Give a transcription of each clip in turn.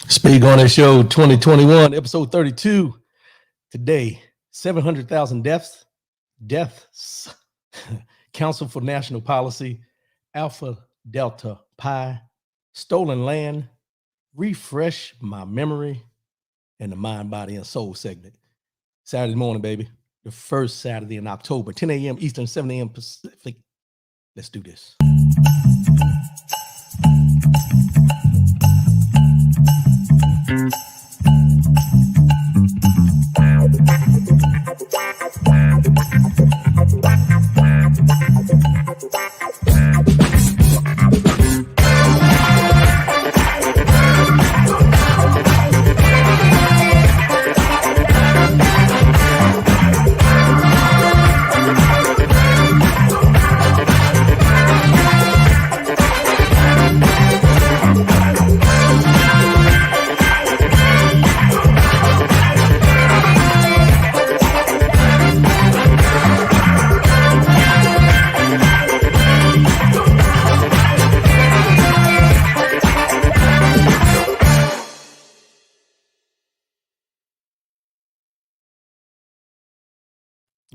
Speak on It Show 2021, episode 32. Today, 700,000 deaths, Council for National Policy, Alpha Delta Pi, stolen land, refresh my memory, and the mind, body, and soul segment. Saturday morning, baby. The first Saturday in October, 10 a.m. Eastern, 7 a.m. Pacific. Let's do this.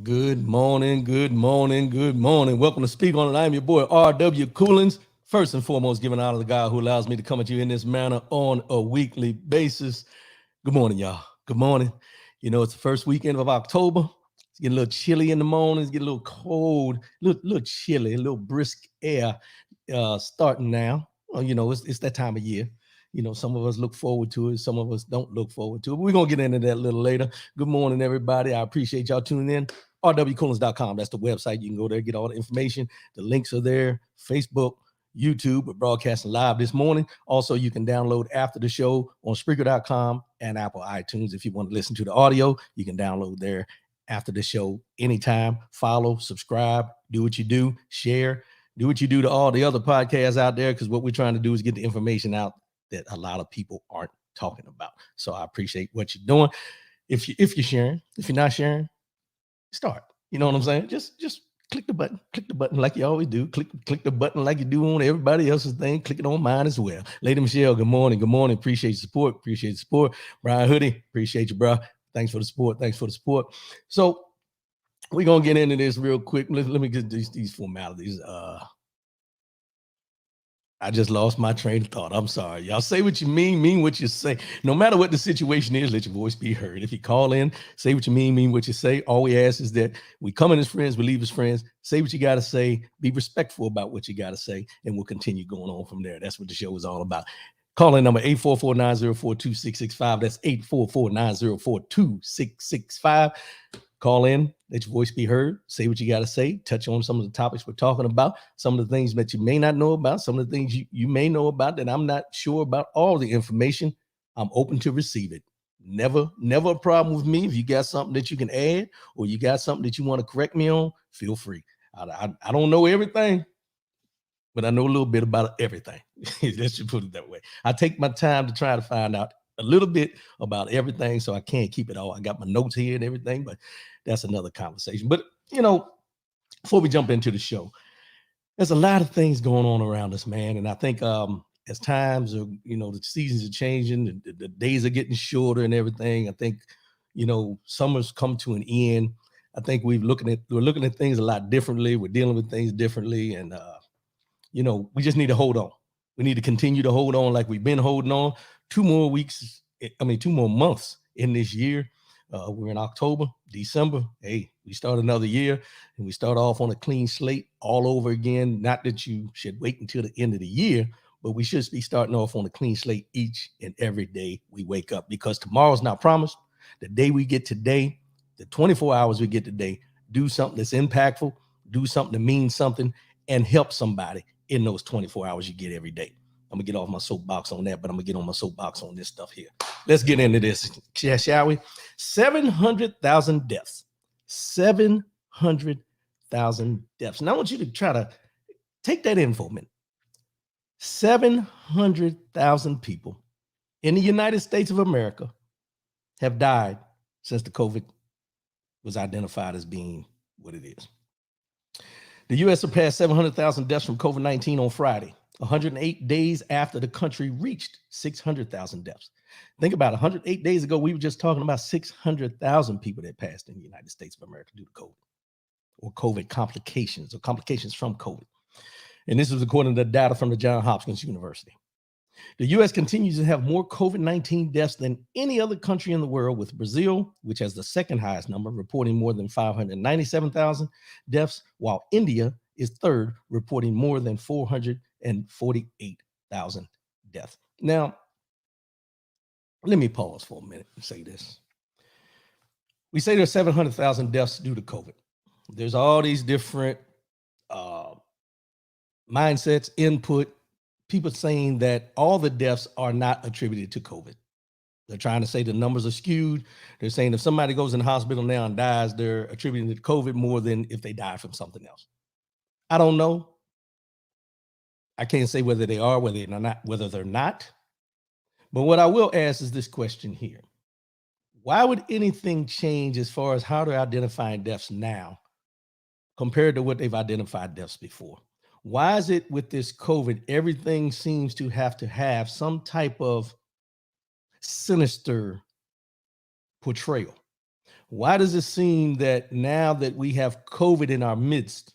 Good morning, good morning, good morning. Welcome to Speak On It. I'm your boy, R.W. Coolins. First and foremost, giving honor to the God who allows me to come at you in this manner on a weekly basis. Good morning, y'all. Good morning. You know, it's the first weekend of October. It's getting a little chilly in the morning. It's getting a little cold, little chilly, a little brisk air starting now. Well, you know, it's that time of year. You know, some of us look forward to it. Some of us don't look forward to it. But we're going to get into that a little later. Good morning, everybody. I appreciate y'all tuning in. rwcoolins.com. That's the website. You can go there, get all the information. The links are there. Facebook, YouTube. We're broadcasting live this morning. Also, you can download after the show on Spreaker.com and Apple iTunes. If you want to listen to the audio, you can download there after the show anytime. Follow, subscribe, do what you do, share, do what you do to all the other podcasts out there, because what we're trying to do is get the information out that a lot of people aren't talking about. So I appreciate what you're doing. If you're sharing, if you're not sharing, start. You know what I'm saying? Just click the button like you always do. Click the button like you do on everybody else's thing. Click it on mine as well. Lady Michelle, good morning. Appreciate your support. Brian Hoodie, appreciate you, bro. Thanks for the support. So we're gonna get into this real quick. Let me get these formalities. I just lost my train of thought. I'm sorry. Y'all say what you mean what you say. No matter what the situation is, let your voice be heard. If you call in, say what you mean what you say. All we ask is that we come in as friends, we leave as friends. Say what you got to say. Be respectful about what you got to say, and we'll continue going on from there. That's what the show is all about. Call in number 844-904-2665. That's 844-904-2665. Call in, let your voice be heard, say what you got to say, touch on some of the topics we're talking about, some of the things that you may not know about, some of the things you may know about that I'm not sure about. All the information, I'm open to receive it. Never a problem with me. If you got something that you can add or you got something that you want to correct me on, feel free. I don't know everything, but I know a little bit about everything. Let's just put it that way. I take my time to try to find out a little bit about everything, so I can't keep it all. I got my notes here and everything, but that's another conversation. But, you know, before we jump into the show, there's a lot of things going on around us, man. And I think as times are, you know, the seasons are changing, the days are getting shorter and everything. I think, you know, summer's come to an end. I think we're looking at things a lot differently. We're dealing with things differently. And, you know, we just need to hold on. We need to continue to hold on like we've been holding on. 2 more months in this year. We're in October, December. Hey, we start another year and we start off on a clean slate all over again. Not that you should wait until the end of the year, but we should be starting off on a clean slate each and every day we wake up, because tomorrow's not promised. The day we get today, the 24 hours we get today, do something that's impactful, do something that means something, and help somebody in those 24 hours you get every day. I'm gonna get off my soapbox on that, but I'm gonna get on my soapbox on this stuff here. Let's get into this, shall we? 700,000 deaths. 700,000 deaths. Now I want you to try to take that in for a minute. 700,000 people in the United States of America have died since the COVID was identified as being what it is. The U.S. surpassed 700,000 deaths from COVID-19 on Friday, 108 days after the country reached 600,000 deaths. Think about it, 108 days ago, we were just talking about 600,000 people that passed in the United States of America due to COVID or COVID complications or complications from COVID. And this was according to the data from the Johns Hopkins University. The U.S. continues to have more COVID-19 deaths than any other country in the world, with Brazil, which has the second highest number, reporting more than 597,000 deaths, while India is third, reporting more than 448,000 deaths. Now, let me pause for a minute and say this. We say there's 700,000 deaths due to COVID. There's all these different mindsets, input, people saying that all the deaths are not attributed to COVID. They're trying to say the numbers are skewed. They're saying if somebody goes in the hospital now and dies, they're attributing it to COVID more than if they die from something else. I don't know. I can't say whether they are, whether they're not. But what I will ask is this question here. Why would anything change as far as how they're identifying deaths now compared to what they've identified deaths before? Why is it with this COVID, everything seems to have some type of sinister portrayal? Why does it seem that now that we have COVID in our midst,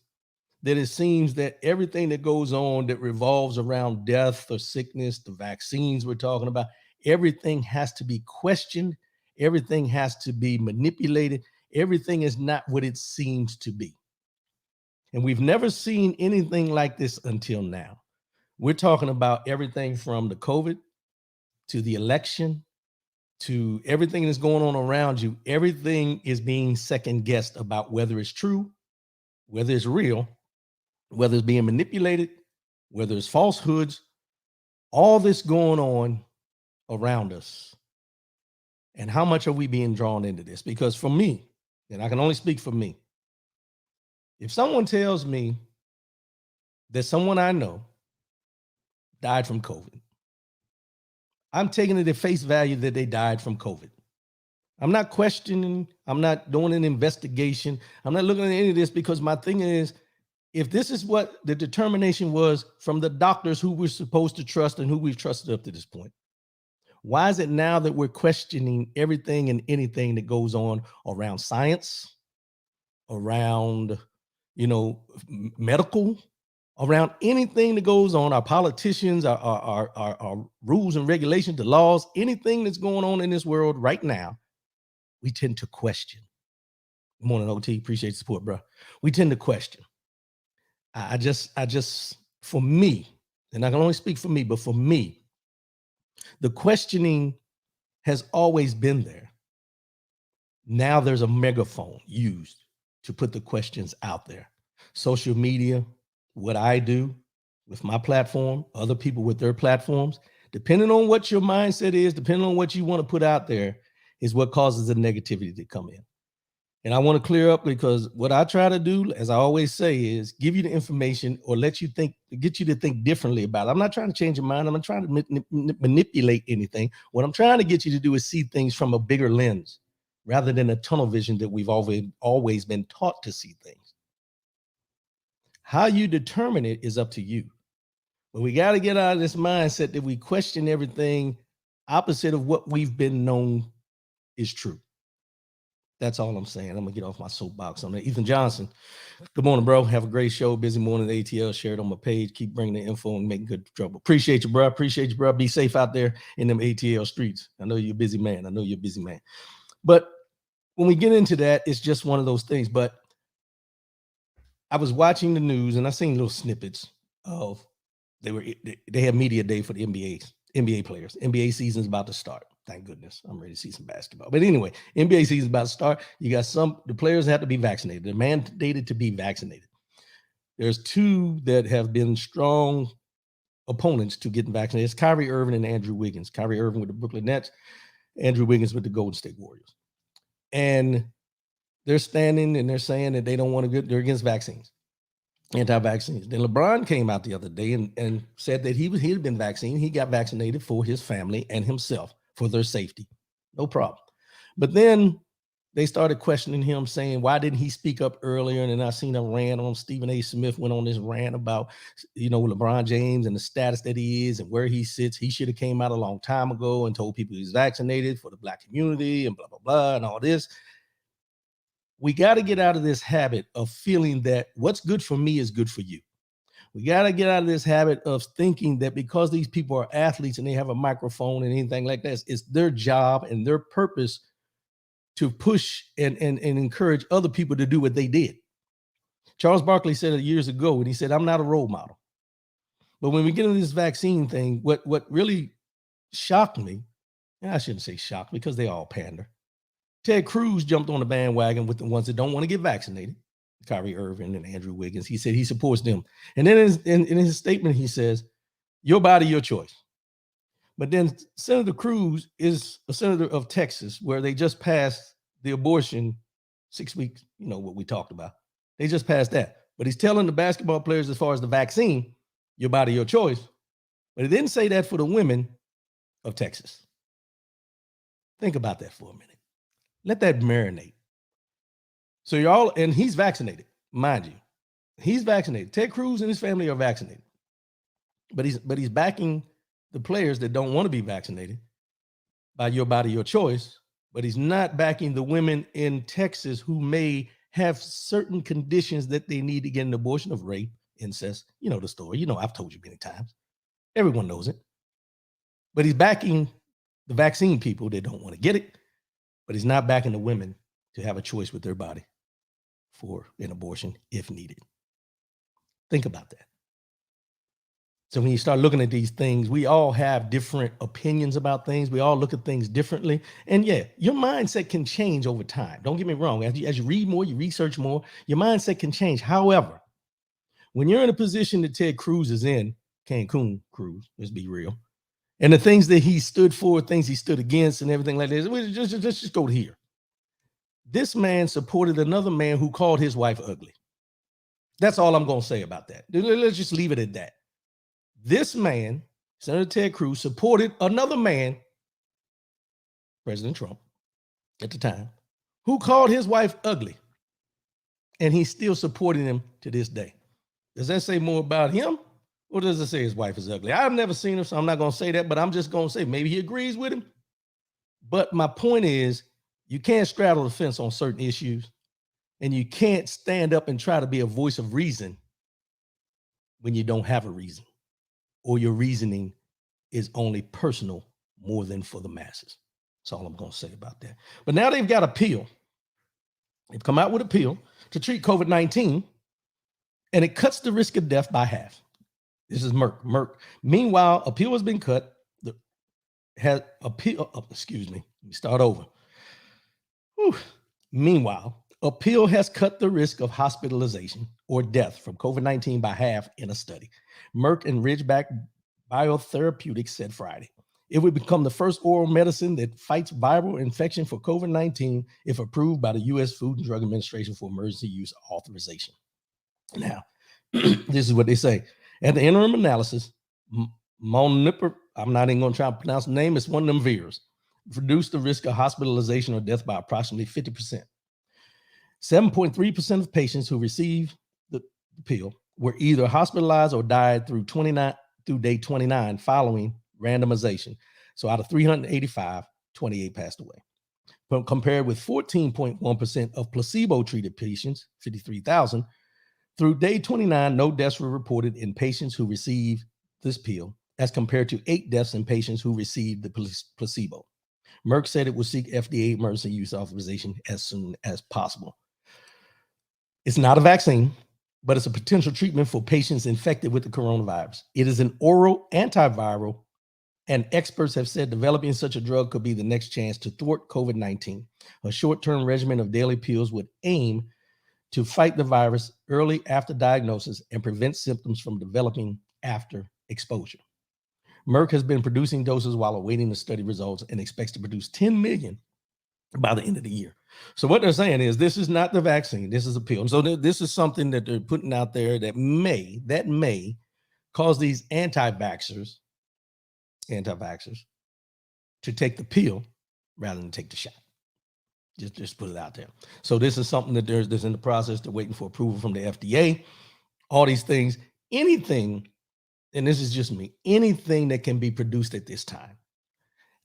that it seems that everything that goes on that revolves around death or sickness, the vaccines we're talking about, everything has to be questioned, everything has to be manipulated, everything is not what it seems to be. And we've never seen anything like this until now. We're talking about everything from the COVID to the election to everything that's going on around you. Everything is being second guessed about whether it's true, whether it's real, whether it's being manipulated, whether it's falsehoods, all this going on around us. And how much are we being drawn into this? Because for me, and I can only speak for me, if someone tells me that someone I know died from COVID, I'm taking it at face value that they died from COVID. I'm not questioning, I'm not doing an investigation, I'm not looking at any of this, because my thing is, if this is what the determination was from the doctors who we're supposed to trust and who we've trusted up to this point, why is it now that we're questioning everything and anything that goes on around science, around medical, around anything that goes on, our politicians, our rules and regulations, the laws, anything that's going on in this world right now, we tend to question. Good morning, OT. Appreciate the support, bro. We tend to question. I just, for me, and I can only speak for me, but for me, the questioning has always been there. Now there's a megaphone used to put the questions out there. Social media, what I do with my platform, other people with their platforms, depending on what your mindset is, depending on what you want to put out there, is what causes the negativity to come in. And I want to clear up, because what I try to do, as I always say, is give you the information or let you think, get you to think differently about it. I'm not trying to change your mind. I'm not trying to manipulate anything. What I'm trying to get you to do is see things from a bigger lens, rather than a tunnel vision that we've always been taught to see things. How you determine it is up to you. But we got to get out of this mindset that we question everything opposite of what we've been known is true. That's all I'm saying. I'm going to get off my soapbox on that. Ethan Johnson, good morning, bro. Have a great show. Busy morning at ATL. Share it on my page. Keep bringing the info and making good trouble. Appreciate you, bro. Appreciate you, bro. Be safe out there in them ATL streets. I know you're a busy man. But when we get into that, it's just one of those things. But I was watching the news and I seen little snippets of they had media day for the NBA players. NBA season's about to start. Thank goodness. I'm ready to see some basketball. But anyway, NBA season's about to start. You got the players have to be vaccinated. They're mandated to be vaccinated. There's two that have been strong opponents to getting vaccinated. It's Kyrie Irving and Andrew Wiggins. Kyrie Irving with the Brooklyn Nets, Andrew Wiggins with the Golden State Warriors. And they're standing and they're saying that they don't want to get, they're against vaccines, anti-vaccines. Then LeBron came out the other day and said that he had been vaccinated. He got vaccinated for his family and himself for their safety. No problem. But then they started questioning him, saying, why didn't he speak up earlier? And then I seen a rant on Stephen A. Smith went on this rant about, LeBron James and the status that he is and where he sits. He should have came out a long time ago and told people he's vaccinated for the Black community and blah, blah, blah, and all this. We got to get out of this habit of feeling that what's good for me is good for you. We got to get out of this habit of thinking that because these people are athletes and they have a microphone and anything like that, it's their job and their purpose to push and encourage other people to do what they did. Charles Barkley said it years ago, and he said, I'm not a role model. But when we get into this vaccine thing, what really shocked me, and I shouldn't say shocked because they all pander. Ted Cruz jumped on the bandwagon with the ones that don't want to get vaccinated, Kyrie Irving and Andrew Wiggins. He said he supports them. And then in his statement, he says, your body, your choice. But then Senator Cruz is a senator of Texas, where they just passed the abortion 6 weeks, what we talked about. They just passed that. But he's telling the basketball players, as far as the vaccine, your body, your choice. But he didn't say that for the women of Texas. Think about that for a minute. Let that marinate. So and he's vaccinated, mind you. He's vaccinated. Ted Cruz and his family are vaccinated. But he's backing the players that don't want to be vaccinated by your body, your choice. But he's not backing the women in Texas who may have certain conditions that they need to get an abortion, of rape, incest. You know the story. I've told you many times. Everyone knows it. But he's backing the vaccine people that don't want to get it. But he's not backing the women to have a choice with their body for an abortion if needed. Think about that. So when you start looking at these things, we all have different opinions about things. We all look at things differently. And yeah, your mindset can change over time. Don't get me wrong. As you read more, you research more, your mindset can change. However, when you're in a position that Ted Cruz is in, Cancun Cruz, let's be real, and the things that he stood for, things he stood against and everything like this, let's just go here. This man supported another man who called his wife ugly. That's all I'm going to say about that. Let's just leave it at that. This man, Senator Ted Cruz, supported another man, President Trump at the time, who called his wife ugly. And he's still supporting him to this day. Does that say more about him? Or does it say his wife is ugly? I've never seen her, so I'm not going to say that, but I'm just going to say maybe he agrees with him. But my point is, you can't straddle the fence on certain issues, and you can't stand up and try to be a voice of reason when you don't have a reason, or your reasoning is only personal more than for the masses. That's all I'm going to say about that. But now they've got a pill. They've come out with a pill to treat COVID-19, and it cuts the risk of death by half. This is Merck. Meanwhile, a pill has been cut. Excuse me. Let me start over. Meanwhile, a pill has cut the risk of hospitalization or death from COVID-19 by half in a study. Merck and Ridgeback Biotherapeutics said Friday. It would become the first oral medicine that fights viral infection for COVID-19 if approved by the U.S. Food and Drug Administration for emergency use authorization. Now, this is what they say. At the interim analysis, Molnupiravir, I'm not even going to try to pronounce the name, it's one of them virs, reduced the risk of hospitalization or death by approximately 50%. 7.3% of patients who received the pill were either hospitalized or died through day 29 following randomization. So out of 385, 28 passed away. But compared with 14.1% of placebo-treated patients, 53,000, through day 29, no deaths were reported in patients who received this pill, as compared to 8 deaths in patients who received the placebo. Merck said it will seek FDA emergency use authorization as soon as possible. It's not a vaccine, but it's a potential treatment for patients infected with the coronavirus. It is an oral antiviral, and experts have said developing such a drug could be the next chance to thwart COVID-19. A short-term regimen of daily pills would aim to fight the virus early after diagnosis and prevent symptoms from developing after exposure. Merck has been producing doses while awaiting the study results and expects to produce 10 million by the end of the year. So what they're saying is this is not the vaccine, this is a pill. And so this is something that they're putting out there that may cause these anti-vaxxers to take the pill rather than take the shot. Just put it out there. So this is something that there's in the process. They're waiting for approval from the FDA. All these things, anything, and this is just me, anything that can be produced at this time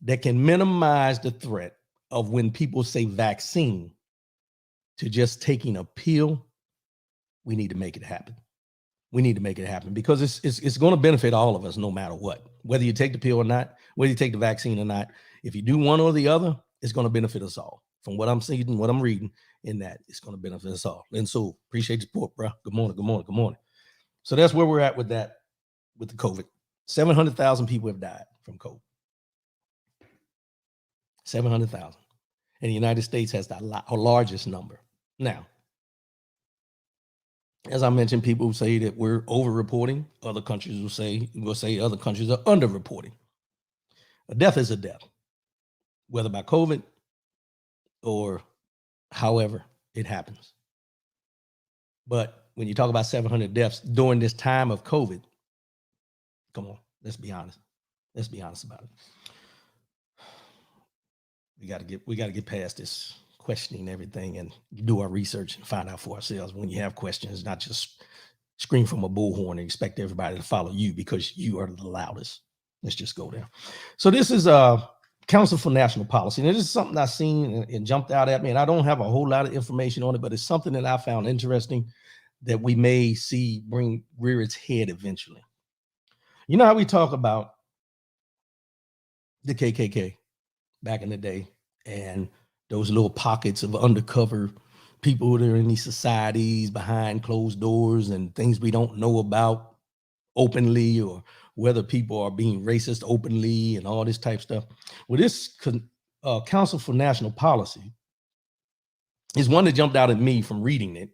that can minimize the threat of when people say vaccine to just taking a pill, we need to make it happen. We need to make it happen because it's going to benefit all of us no matter what, whether you take the pill or not, whether you take the vaccine or not. If you do one or the other, it's going to benefit us all. From what I'm seeing, what I'm reading in that, it's going to benefit us all. And so appreciate the support, bro. Good morning, good morning, good morning. So that's where we're at with that, with the COVID. 700,000 people have died from COVID. 700,000. And the United States has the largest number. Now, as I mentioned, people who say that we're over-reporting. Other countries will say other countries are under-reporting. A death is a death, whether by COVID or however it happens. But when you talk about 700 deaths during this time of COVID, come on, let's be honest. Let's be honest about it. We got to get past this questioning everything and do our research and find out for ourselves. When you have questions, not just scream from a bullhorn and expect everybody to follow you because you are the loudest. Let's just go there. So this is Council for National Policy. And this is something I've seen and jumped out at me, and I don't have a whole lot of information on it, but it's something that I found interesting that we may see rear its head eventually. You know how we talk about the KKK back in the day and those little pockets of undercover people that are in these societies behind closed doors and things we don't know about openly, or whether people are being racist openly and all this type stuff. Well, this Council for National Policy is one that jumped out at me from reading it.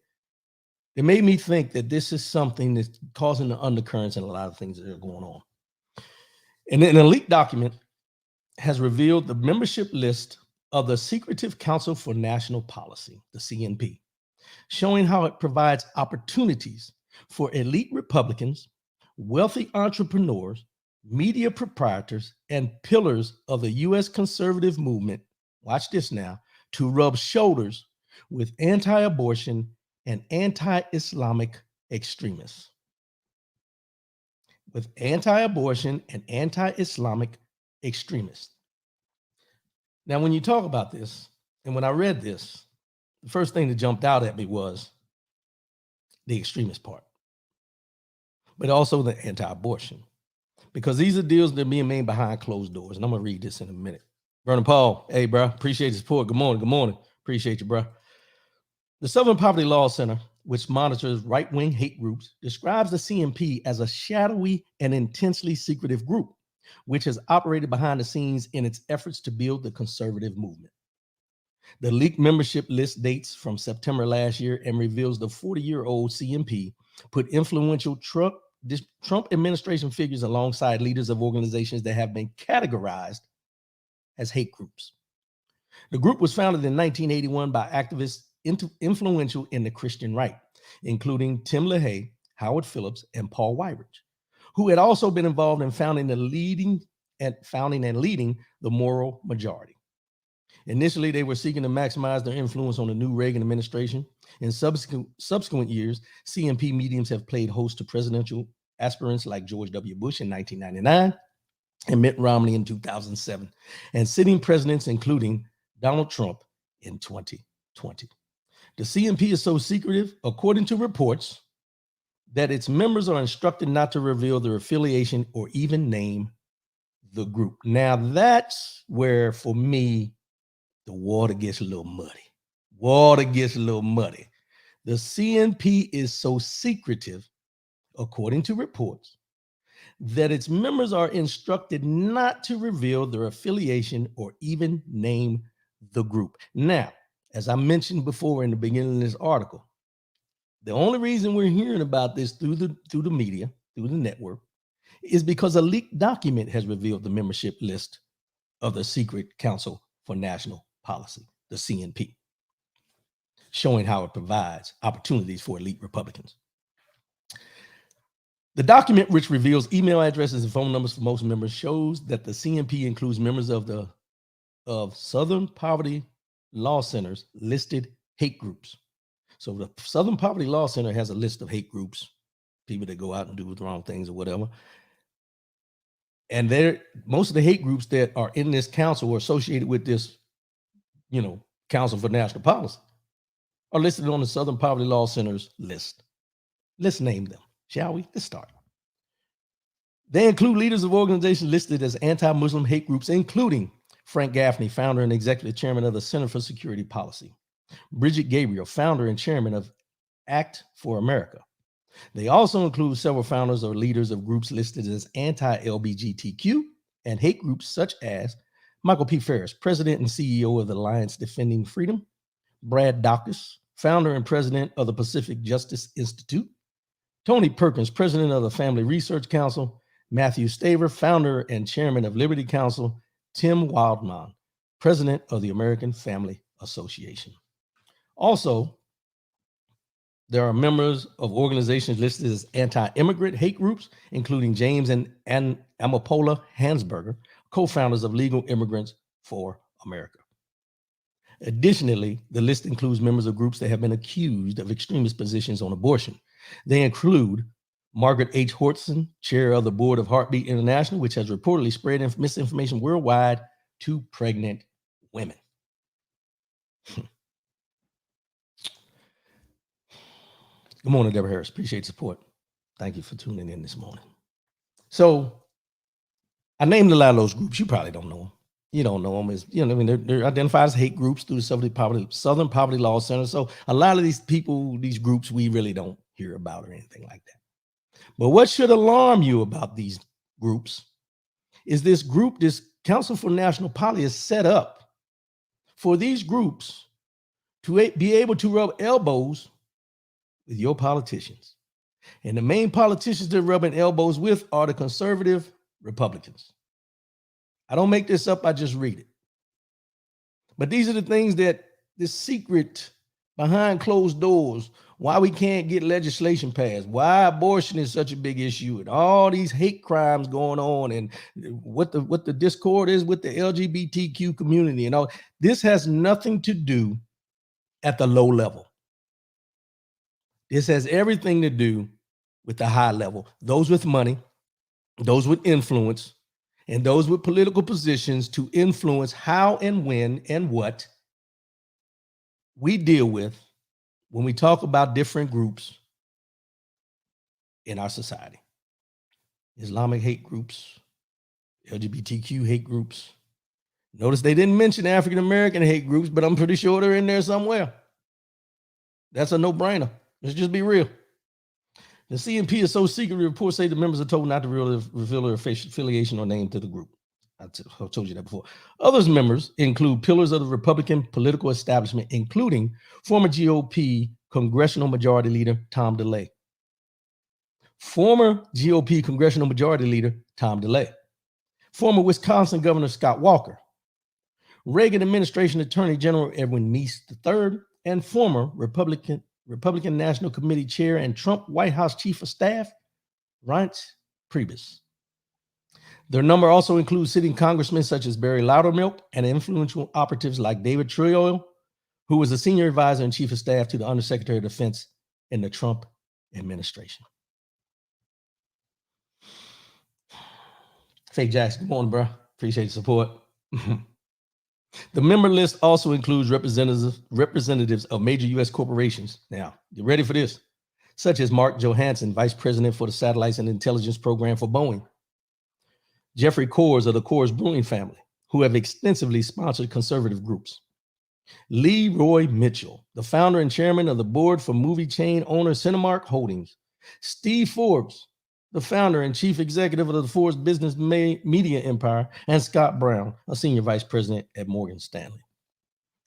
It made me think that this is something that's causing the undercurrents and a lot of things that are going on. And an elite document has revealed the membership list of the Secretive Council for National Policy, the CNP, showing how it provides opportunities for elite Republicans, wealthy entrepreneurs, media proprietors, and pillars of the U.S. conservative movement, watch this now, to rub shoulders with anti-abortion and anti-Islamic extremists. With anti-abortion and anti-Islamic extremists. Now, when you talk about this, and when I read this, the first thing that jumped out at me was the extremist part, but also the anti-abortion, because these are deals that are being made behind closed doors. And I'm going to read this in a minute. Vernon Paul, hey, bro, appreciate the support. Good morning. Good morning. Appreciate you, bro. The Southern Poverty Law Center, which monitors right-wing hate groups, describes the CNP as a shadowy and intensely secretive group, which has operated behind the scenes in its efforts to build the conservative movement. The leaked membership list dates from September last year and reveals the 40-year-old CNP put influential Trump administration figures alongside leaders of organizations that have been categorized as hate groups. The group was founded in 1981 by activists influential in the Christian right, including Tim LaHaye, Howard Phillips, and Paul Weyrich, who had also been involved in founding and leading the Moral Majority. Initially, they were seeking to maximize their influence on the new Reagan administration. In subsequent years, CNP mediums have played host to presidential aspirants like George W. Bush in 1999 and Mitt Romney in 2007, and sitting presidents including Donald Trump in 2020. The CNP is so secretive, according to reports, that its members are instructed not to reveal their affiliation or even name the group. Now, that's where, for me, the water gets a little muddy. The CNP is so secretive, according to reports, that its members are instructed not to reveal their affiliation or even name the group. Now, as I mentioned before in the beginning of this article, the only reason we're hearing about this through the media, through the network, is because a leaked document has revealed the membership list of the Secret Council for National Policy, the CNP, showing how it provides opportunities for elite Republicans. The document, which reveals email addresses and phone numbers for most members, shows that the CNP includes members of Southern Poverty Law Centers listed hate groups. So the Southern Poverty Law Center has a list of hate groups, people that go out and do the wrong things or whatever. And most of the hate groups that are in this council or associated with this, Council for National Policy are listed on the Southern Poverty Law Center's list. Let's name them, shall we? Let's start. They include leaders of organizations listed as anti-Muslim hate groups, including Frank Gaffney, founder and executive chairman of the Center for Security Policy. Bridget Gabriel, founder and chairman of Act for America. They also include several founders or leaders of groups listed as anti-LGBTQ and hate groups such as Michael P. Ferris, president and CEO of the Alliance Defending Freedom. Brad Dacus, founder and president of the Pacific Justice Institute. Tony Perkins, president of the Family Research Council. Matthew Staver, founder and chairman of Liberty Counsel. Tim Wildman, president of the American Family Association. Also, there are members of organizations listed as anti-immigrant hate groups, including James and Amapola Hansberger, co-founders of Legal Immigrants for America. Additionally, the list includes members of groups that have been accused of extremist positions on abortion. They include Margaret H. Hortson, chair of the board of Heartbeat International, which has reportedly spread misinformation worldwide to pregnant women. Good morning, Deborah Harris. Appreciate the support. Thank you for tuning in this morning. So I named a lot of those groups. You probably don't know them. You don't know them as, they're identified as hate groups through the Southern Poverty Law Center. So a lot of these people, these groups, we really don't hear about or anything like that. But what should alarm you about these groups is this Council for National Policy is set up for these groups to be able to rub elbows with your politicians. And the main politicians they're rubbing elbows with are the conservative Republicans. I don't make this up, I just read it. But these are the things that this secret behind closed doors, why we can't get legislation passed, why abortion is such a big issue, and all these hate crimes going on, and what the discord is with the LGBTQ community and all. This has nothing to do at the low level. This has everything to do with the high level. Those with money, those with influence, and those with political positions to influence how and when and what we deal with when we talk about different groups in our society. Islamic hate groups, LGBTQ hate groups. Notice they didn't mention African American hate groups, but I'm pretty sure they're in there somewhere. That's a no-brainer. Let's just be real. The CNP is so secret, reports say the members are told not to reveal their affiliation or name to the group. I told you that before. Others members include pillars of the Republican political establishment, including former GOP Congressional Majority Leader Tom DeLay. Former GOP Congressional Majority Leader Tom DeLay. Former Wisconsin Governor Scott Walker. Reagan administration Attorney General Edwin Meese III, and former Republican National Committee Chair and Trump White House Chief of Staff, Reince Priebus. Their number also includes sitting congressmen such as Barry Loudermilk and influential operatives like David Trujillo, who was a senior advisor and chief of staff to the Undersecretary of Defense in the Trump administration. Faye Jackson, good morning, bro. Appreciate the support. The member list also includes representatives of major U.S. corporations. Now, you ready for this? Such as Mark Johansson, Vice President for the Satellites and Intelligence Program for Boeing. Jeffrey Coors of the Coors Brewing family, who have extensively sponsored conservative groups. Leroy Mitchell, the founder and chairman of the board for movie chain owner Cinemark Holdings. Steve Forbes, the founder and chief executive of the Forbes Business Media Empire, and Scott Brown, a senior vice president at Morgan Stanley.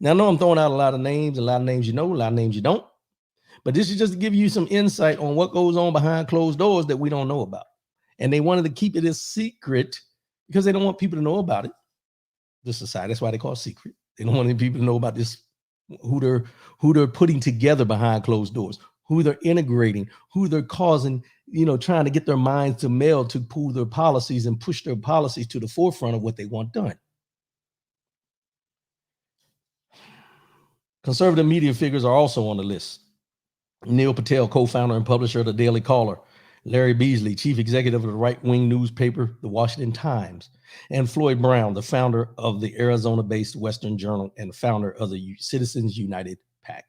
Now, I know I'm throwing out a lot of names you know, a lot of names you don't, but this is just to give you some insight on what goes on behind closed doors that we don't know about. And they wanted to keep it a secret because they don't want people to know about it. The society, that's why they call it secret. They don't want any people to know about this, who they're putting together behind closed doors, who they're integrating, who they're causing, trying to get their minds to meld to pull their policies and push their policies to the forefront of what they want done. Conservative media figures are also on the list. Neil Patel, co-founder and publisher of the Daily Caller, Larry Beasley, chief executive of the right-wing newspaper, The Washington Times, and Floyd Brown, the founder of the Arizona-based Western Journal and founder of the Citizens United PAC.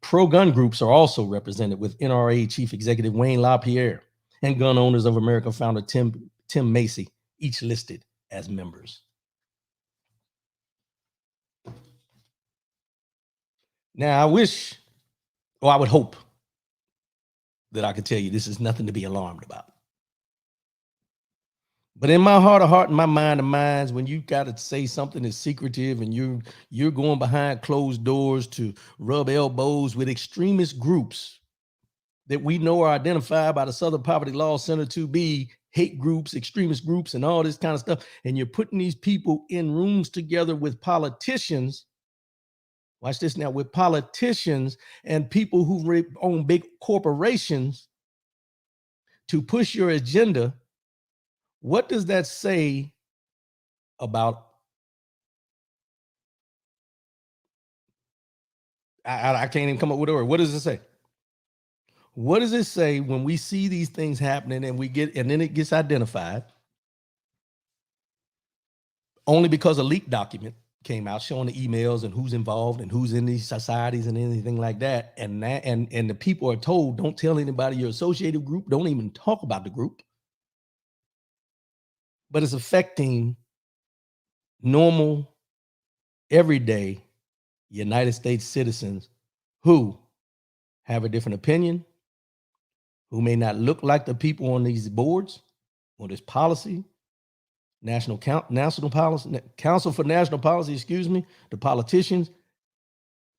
Pro-gun groups are also represented, with NRA chief executive Wayne LaPierre and Gun Owners of America founder Tim Macy, each listed as members. Now, I wish, or I would hope, that I could tell you this is nothing to be alarmed about. But in my heart of heart and my mind of minds, when you got to say something that's secretive and you're going behind closed doors to rub elbows with extremist groups that we know are identified by the Southern Poverty Law Center to be hate groups, extremist groups, and all this kind of stuff, and you're putting these people in rooms together with politicians, watch this now, with politicians and people who own big corporations to push your agenda, what does that say about, I can't even come up with a word. What does it say? What does it say when we see these things happening and then it gets identified only because a leaked document came out showing the emails and who's involved and who's in these societies and anything like that. And the people are told, don't tell anybody your associated group, don't even talk about the group. But it's affecting normal, everyday United States citizens who have a different opinion, who may not look like the people on these boards, on this policy, Council for National Policy, the politicians,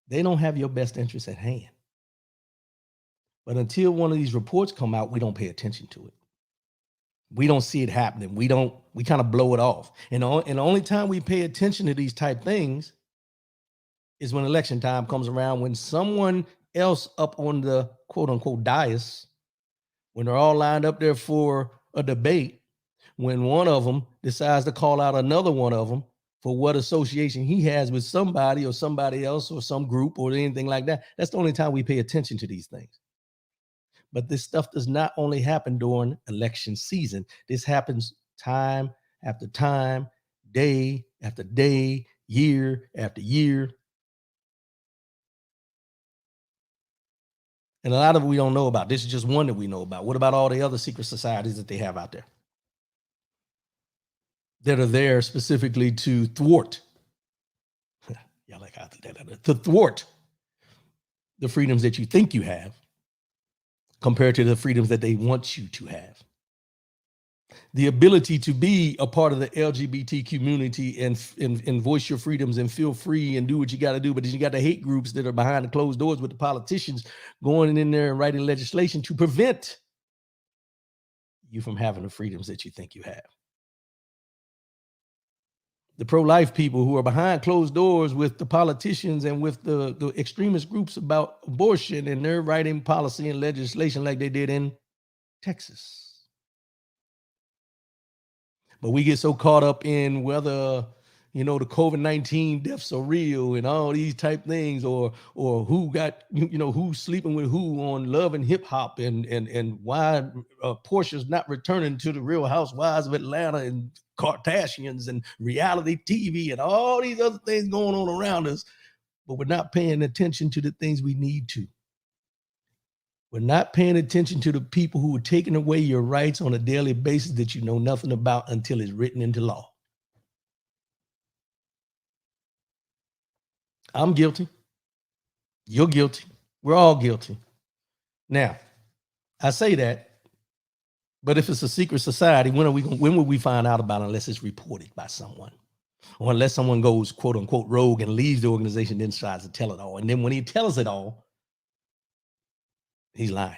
they don't have your best interests at hand. But until one of these reports come out, we don't pay attention to it. We don't see it happening. We kind of blow it off. And the only time we pay attention to these type things is when election time comes around, when someone else up on the quote unquote dais, when they're all lined up there for a debate, when one of them decides to call out another one of them for what association he has with somebody or somebody else or some group or anything like that. That's the only time we pay attention to these things. But this stuff does not only happen during election season. This happens time after time, day after day, year after year. And a lot of it we don't know about. This is just one that we know about. What about all the other secret societies that they have out there that are there specifically to thwart? Y'all like to thwart the freedoms that you think you have compared to the freedoms that they want you to have. The ability to be a part of the LGBT community and voice your freedoms and feel free and do what you got to do. But then you got the hate groups that are behind the closed doors with the politicians going in there and writing legislation to prevent you from having the freedoms that you think you have. The pro-life people who are behind closed doors with the politicians and with the extremist groups about abortion, and they're writing policy and legislation like they did in Texas. But we get so caught up in whether, the COVID-19 deaths are real and all these type things, or who got, who's sleeping with who on Love and Hip Hop, and why Portia's not returning to the Real Housewives of Atlanta and Kardashians and reality TV and all these other things going on around us, but we're not paying attention to the things we need to. We're not paying attention to the people who are taking away your rights on a daily basis that you know nothing about until it's written into law. I'm guilty. You're guilty. We're all guilty. Now, I say that, but if it's a secret society, when will we find out about it unless it's reported by someone? Or unless someone goes, quote unquote, rogue and leaves the organization, then tries to tell it all. And then when he tells it all, he's lying.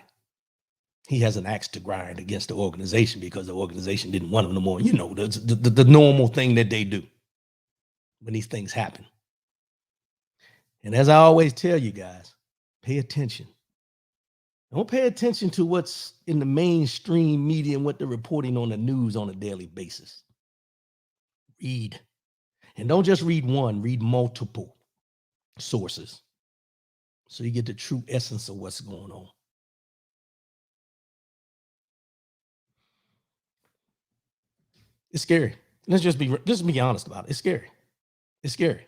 He has an axe to grind against the organization because the organization didn't want him no more. The normal thing that they do when these things happen. And as I always tell you guys, pay attention. Don't pay attention to what's in the mainstream media and what they're reporting on the news on a daily basis. Read. And don't just read one, read multiple. sources. So you get the true essence of what's going on. It's scary. Let's just be honest about it. It's scary. It's scary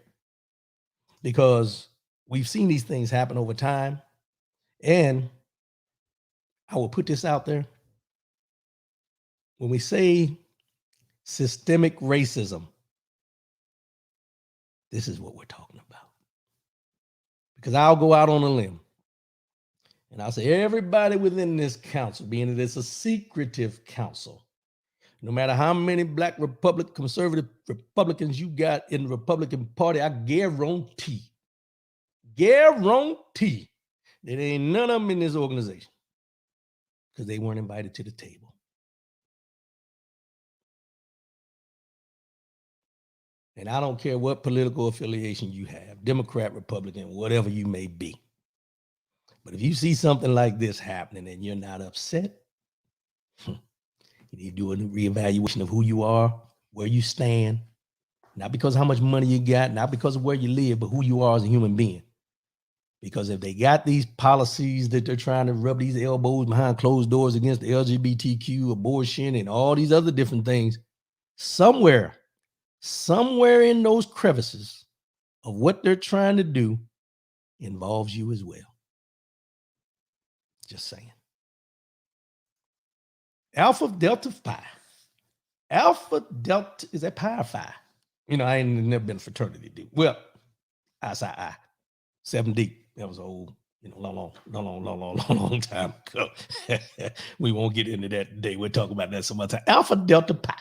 because we've seen these things happen over time. And I will put this out there. When we say systemic racism, this is what we're talking about. Because I'll go out on a limb and I'll say everybody within this council, being that it's a secretive council, no matter how many black conservative Republicans you got in the Republican Party, I guarantee that ain't none of them in this organization because they weren't invited to the table. And I don't care what political affiliation you have, Democrat, Republican, whatever you may be. But if you see something like this happening and you're not upset, you need to do a reevaluation of who you are, where you stand, not because of how much money you got, not because of where you live, but who you are as a human being. Because if they got these policies that they're trying to rub these elbows behind closed doors against the LGBTQ, abortion, and all these other different things, somewhere in those crevices of what they're trying to do involves you as well. Just saying. Alpha Delta Phi. Alpha Delta, is that Pi or Phi? You know, I ain't never been a fraternity dude. Well, I 7D. That was old, you know, long time ago. We won't get into that today. We'll talk about that some other time. Alpha Delta Pi.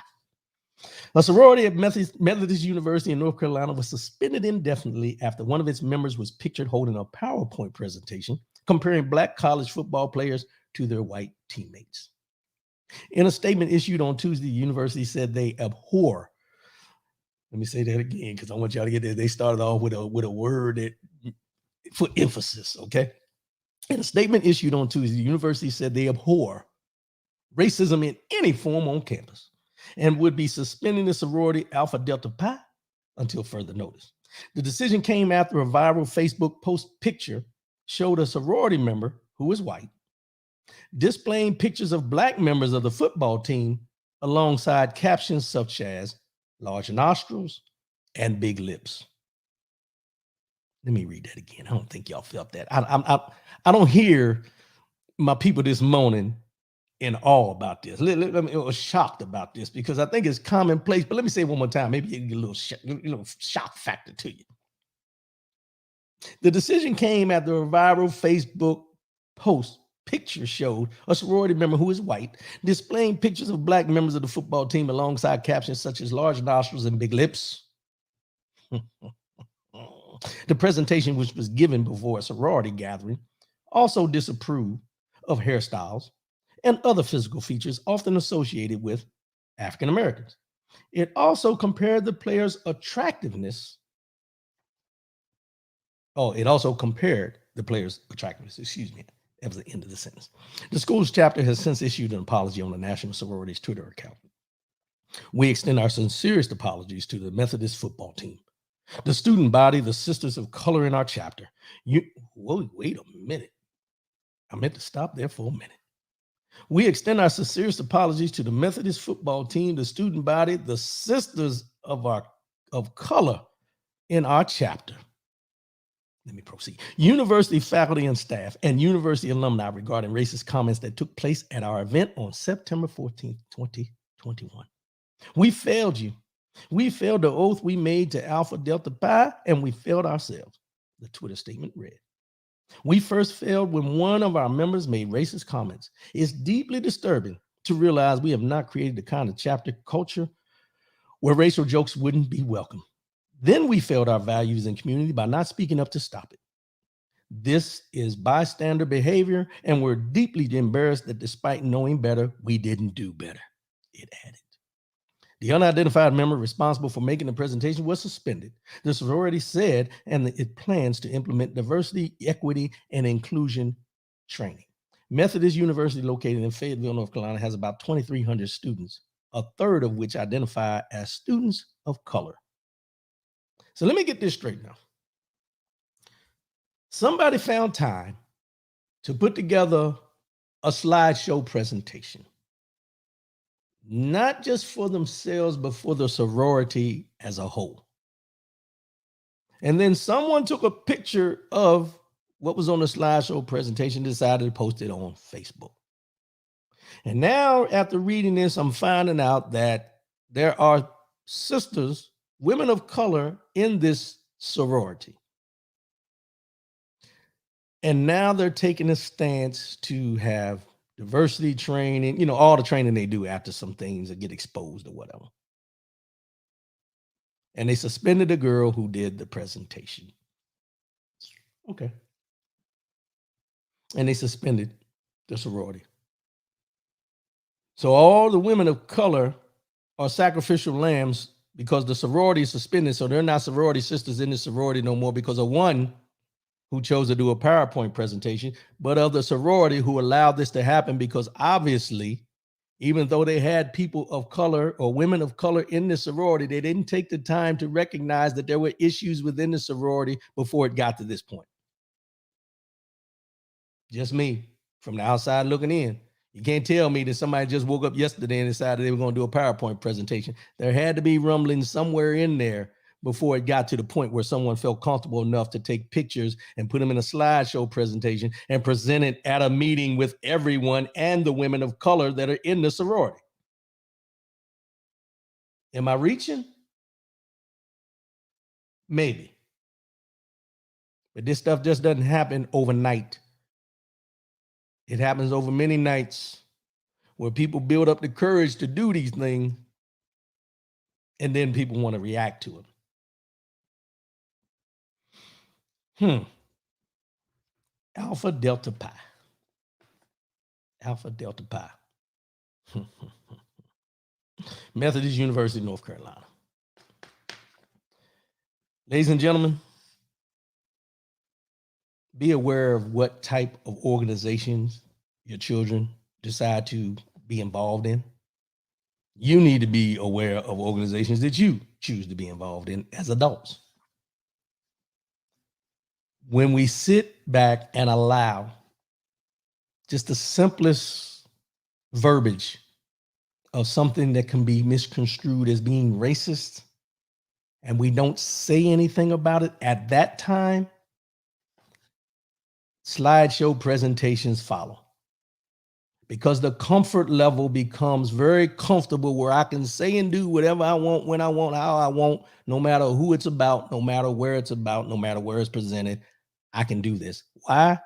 A sorority at Methodist University in North Carolina was suspended indefinitely after one of its members was pictured holding a PowerPoint presentation comparing black college football players to their white teammates. In a statement issued on Tuesday, the university said they abhor. Let me say that again because I want y'all to get there. They started off with a word that, for emphasis, okay? In a statement issued on Tuesday, the university said they abhor racism in any form on campus and would be suspending the sorority Alpha Delta Pi until further notice. The decision came after a viral Facebook post picture showed a sorority member who is white displaying pictures of black members of the football team alongside captions such as large nostrils and big lips. Let me read that again. I don't think y'all felt that. I don't hear my people this morning in awe about this. I was shocked about this because I think it's commonplace. But let me say it one more time. Maybe you get a little shock factor to you. The decision came after a viral Facebook post picture showed a sorority member who is white displaying pictures of black members of the football team alongside captions such as large nostrils and big lips. The presentation, which was given before a sorority gathering, also disapproved of hairstyles and other physical features often associated with African Americans. It also compared the players' attractiveness. It also compared the players' attractiveness. Excuse me. That was the end of the sentence. The school's chapter has since issued an apology on the National Sororities Twitter account. We extend our sincerest apologies to the Methodist football team, the student body, the sisters of color in our chapter. Wait a minute. I meant to stop there for a minute. We extend our sincerest apologies to the Methodist football team, the student body, the sisters of color in our chapter. Let me proceed. University faculty and staff and university alumni regarding racist comments that took place at our event on September 14th, 2021. We failed you. We failed the oath we made to Alpha Delta Pi, and we failed ourselves, the Twitter statement read. We first failed when one of our members made racist comments. It's deeply disturbing to realize we have not created the kind of chapter culture where racial jokes wouldn't be welcome. Then we failed our values and community by not speaking up to stop it. This is bystander behavior, and we're deeply embarrassed that despite knowing better, we didn't do better, it added. The unidentified member responsible for making the presentation was suspended. The sorority said, and it plans to implement diversity, equity, and inclusion training. Methodist University, located in Fayetteville, North Carolina, has about 2,300 students, a third of which identify as students of color. So let me get this straight now. Somebody found time to put together a slideshow presentation, not just for themselves, but for the sorority as a whole. And then someone took a picture of what was on the slideshow presentation, decided to post it on Facebook. And now, after reading this, I'm finding out that there are sisters, women of color in this sorority. And now they're taking a stance to have diversity training, all the training they do after some things that get exposed or whatever. And they suspended the girl who did the presentation. Okay. And they suspended the sorority. So all the women of color are sacrificial lambs because the sorority is suspended. So they're not sorority sisters in the sorority no more because of one who chose to do a PowerPoint presentation, but of the sorority who allowed this to happen because obviously, even though they had people of color or women of color in the sorority, they didn't take the time to recognize that there were issues within the sorority before it got to this point. Just me from the outside looking in. You can't tell me that somebody just woke up yesterday and decided they were going to do a PowerPoint presentation. There had to be rumblings somewhere in there before it got to the point where someone felt comfortable enough to take pictures and put them in a slideshow presentation and present it at a meeting with everyone and the women of color that are in the sorority. Am I reaching? Maybe. But this stuff just doesn't happen overnight. It happens over many nights where people build up the courage to do these things, and then people want to react to it. Alpha Delta Pi. Alpha Delta Pi. Methodist University, North Carolina. Ladies and gentlemen, be aware of what type of organizations your children decide to be involved in. You need to be aware of organizations that you choose to be involved in as adults. When we sit back and allow just the simplest verbiage of something that can be misconstrued as being racist, and we don't say anything about it at that time, slideshow presentations follow. Because the comfort level becomes very comfortable where I can say and do whatever I want, when I want, how I want, no matter who it's about, no matter where it's about, no matter where it's presented, I can do this. Why?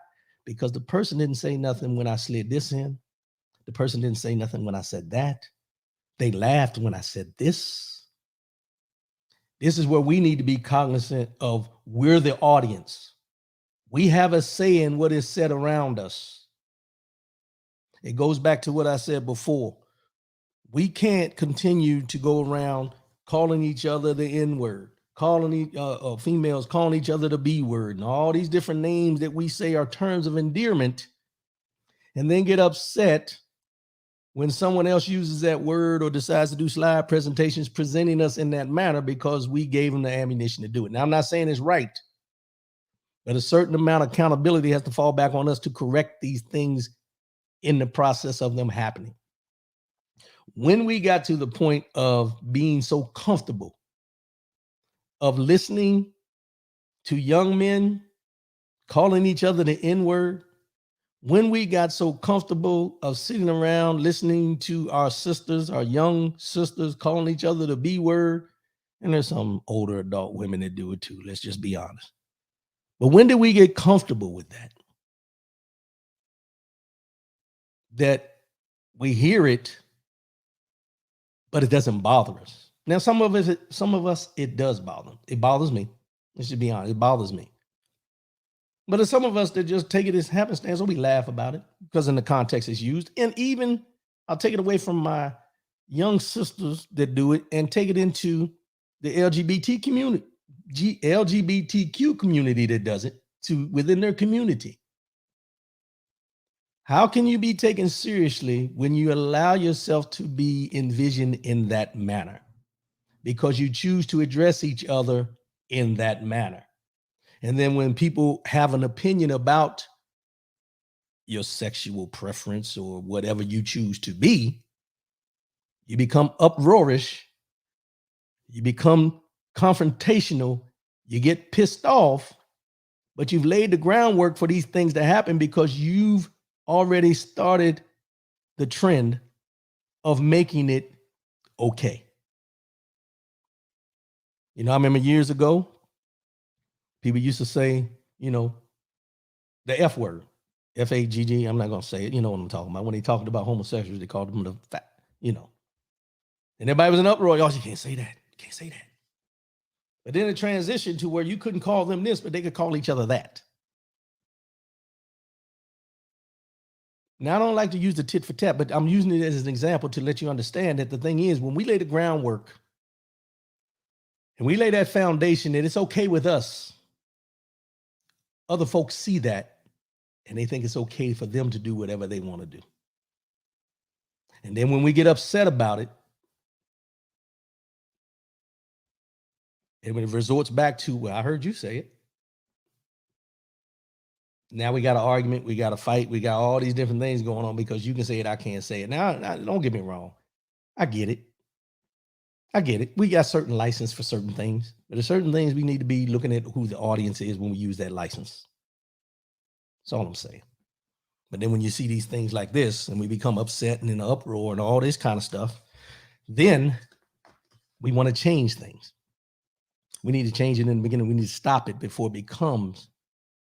Because the person didn't say nothing when I slid this in. The person didn't say nothing when I said that. They laughed when I said this. This is where we need to be cognizant of we're the audience. We have a say in what is said around us. It goes back to what I said before. We can't continue to go around calling each other the N-word, calling females calling each other the B-word, and all these different names that we say are terms of endearment, and then get upset when someone else uses that word or decides to do slide presentations presenting us in that manner because we gave them the ammunition to do it. Now, I'm not saying it's right, but a certain amount of accountability has to fall back on us to correct these things in the process of them happening. When we got to the point of being so comfortable of listening to young men calling each other the N-word, when we got so comfortable of sitting around listening to our sisters, our young sisters calling each other the B-word, and there's some older adult women that do it too, let's just be honest. But when did we get comfortable with that? That we hear it, but it doesn't bother us. Now, some of us, it does bother. It bothers me. Let's just be honest. It bothers me. But there's some of us that just take it as happenstance, so we laugh about it because in the context it's used. And even I'll take it away from my young sisters that do it and take it into the LGBTQ community that does it to within their community. How can you be taken seriously when you allow yourself to be envisioned in that manner? Because you choose to address each other in that manner. And then when people have an opinion about your sexual preference or whatever you choose to be, you become uproarious, you become confrontational, you get pissed off, but you've laid the groundwork for these things to happen because you've already started the trend of making it okay. You know, I remember years ago, people used to say, you know, the F word, F-A-G-G. I'm not going to say it. You know what I'm talking about. When they talked about homosexuals, they called them the fat, you know. And everybody was in uproar. Oh, you can't say that. You can't say that. But then it transitioned to where you couldn't call them this, but they could call each other that. Now, I don't like to use the tit for tat, but I'm using it as an example to let you understand that the thing is, when we lay the groundwork and we lay that foundation, that it's okay with us, other folks see that and they think it's okay for them to do whatever they want to do. And then when we get upset about it, and when it resorts back to, well, I heard you say it. Now we got an argument, we got a fight, we got all these different things going on because you can say it, I can't say it. Now, don't get me wrong. I get it. We got certain license for certain things, but there's certain things we need to be looking at who the audience is when we use that license. That's all I'm saying. But then when you see these things like this and we become upset and in an uproar and all this kind of stuff, then we want to change things. We need to change it in the beginning. We need to stop it before it becomes